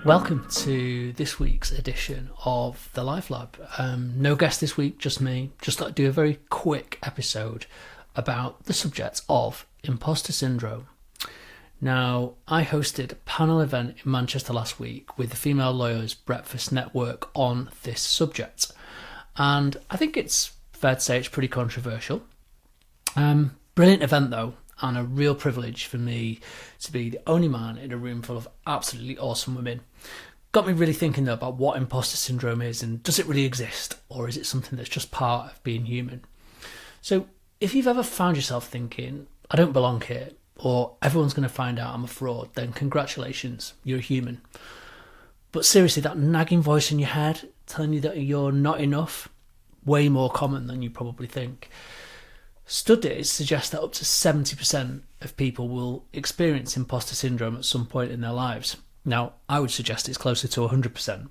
Welcome to this week's edition of the Life Lab. No guest this week, just me. Just thought I'd do a very quick episode about the subject of imposter syndrome. Now, I hosted a panel event in Manchester last week with the Female Lawyers Breakfast Network on this subject. And I think it's fair to say it's pretty controversial. Brilliant event though, and a real privilege for me to be the only man in a room full of absolutely awesome women. Got me really thinking though about what imposter syndrome is, and does it really exist, or is it something that's just part of being human? So if you've ever found yourself thinking, I don't belong here, or everyone's going to find out I'm a fraud, then congratulations, you're a human. But seriously, that nagging voice in your head telling you that you're not enough, way more common than you probably think. Studies suggest that up to 70% of people will experience imposter syndrome at some point in their lives. Now, I would suggest it's closer to 100%.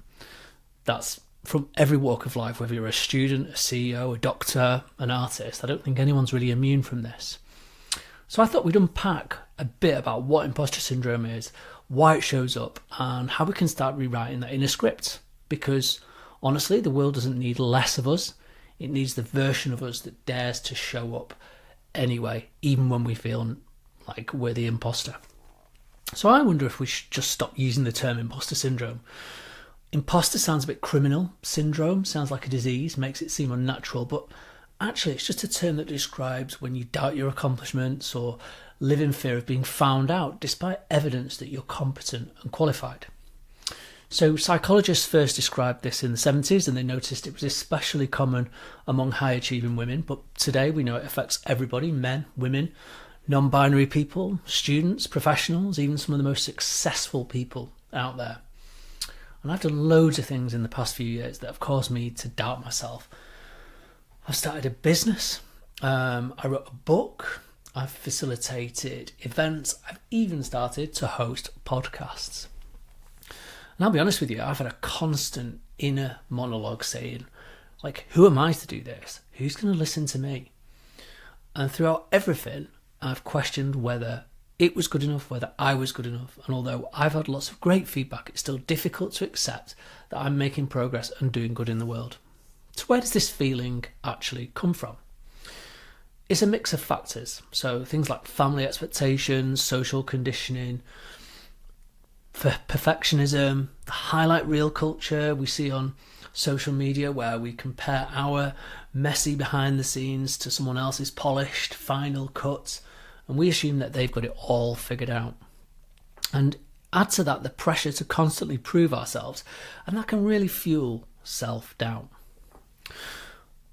That's from every walk of life, whether you're a student, a CEO, a doctor, an artist. I don't think anyone's really immune from this. So I thought we'd unpack a bit about what imposter syndrome is, why it shows up, and how we can start rewriting that inner script. Because honestly, the world doesn't need less of us. It needs the version of us that dares to show up anyway, even when we feel like we're the imposter. So I wonder if we should just stop using the term imposter syndrome. Imposter sounds a bit criminal. Syndrome sounds like a disease, makes it seem unnatural, but actually it's just a term that describes when you doubt your accomplishments or live in fear of being found out despite evidence that you're competent and qualified. So psychologists first described this in the 70s, and they noticed it was especially common among high-achieving women, but today we know it affects everybody: men, women, non-binary people, students, professionals, even some of the most successful people out there. And I've done loads of things in the past few years that have caused me to doubt myself. I've started a business, I wrote a book, I've facilitated events, I've even started to host podcasts. And I'll be honest with you, I've had a constant inner monologue saying, like, who am I to do this? Who's going to listen to me? And throughout everything, I've questioned whether it was good enough, whether I was good enough. And although I've had lots of great feedback, it's still difficult to accept that I'm making progress and doing good in the world. So where does this feeling actually come from? It's a mix of factors. So things like family expectations, social conditioning, for perfectionism, the highlight reel culture we see on social media, where we compare our messy behind the scenes to someone else's polished final cut, and we assume that they've got it all figured out. And add to that the pressure to constantly prove ourselves, and that can really fuel self-doubt.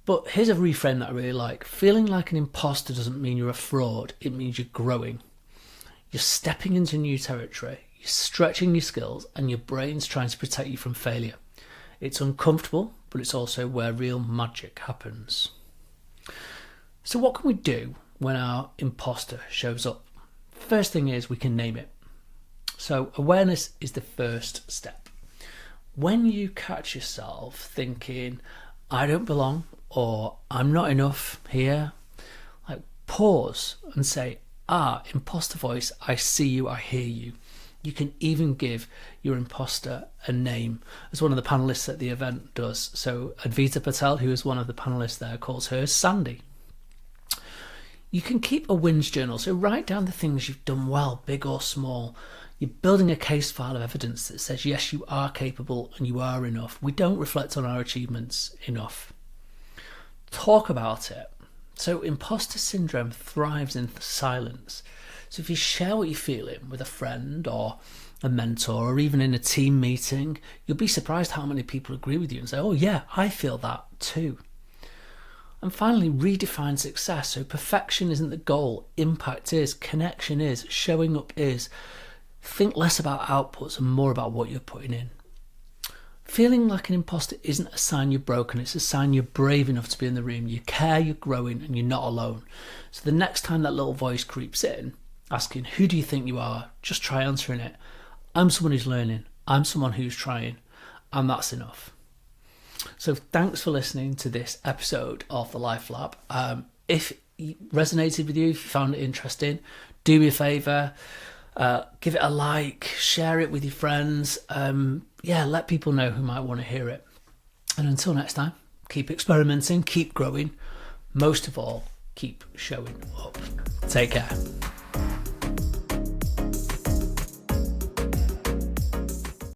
But here's a reframe that I really like. Feeling like an imposter doesn't mean you're a fraud, it means you're growing. You're stepping into new territory. You're stretching your skills, and your brain's trying to protect you from failure. It's uncomfortable, but it's also where real magic happens. So what can we do when our imposter shows up? First thing is we can name it. So awareness is the first step. When you catch yourself thinking, I don't belong, or I'm not enough here, like, pause and say, imposter voice, I see you, I hear you. You can even give your imposter a name, as one of the panellists at the event does. So Advita Patel, who is one of the panellists there, calls her Sandy. You can keep a wins journal, so write down the things you've done well, big or small. You're building a case file of evidence that says, yes, you are capable and you are enough. We don't reflect on our achievements enough. Talk about it. So imposter syndrome thrives in silence. So if you share what you're feeling with a friend or a mentor, or even in a team meeting, you'll be surprised how many people agree with you and say, oh yeah, I feel that too. And finally, redefine success. So perfection isn't the goal, impact is, connection is, showing up is. Think less about outputs and more about what you're putting in. Feeling like an imposter isn't a sign you're broken, it's a sign you're brave enough to be in the room. You care, you're growing, and you're not alone. So the next time that little voice creeps in, asking, who do you think you are? Just try answering it. I'm someone who's learning. I'm someone who's trying. And that's enough. So thanks for listening to this episode of the Life Lab. If it resonated with you, if you found it interesting, do me a favour, Give it a like, share it with your friends. Yeah, let people know who might want to hear it. And until next time, keep experimenting, keep growing. Most of all, keep showing up. Take care.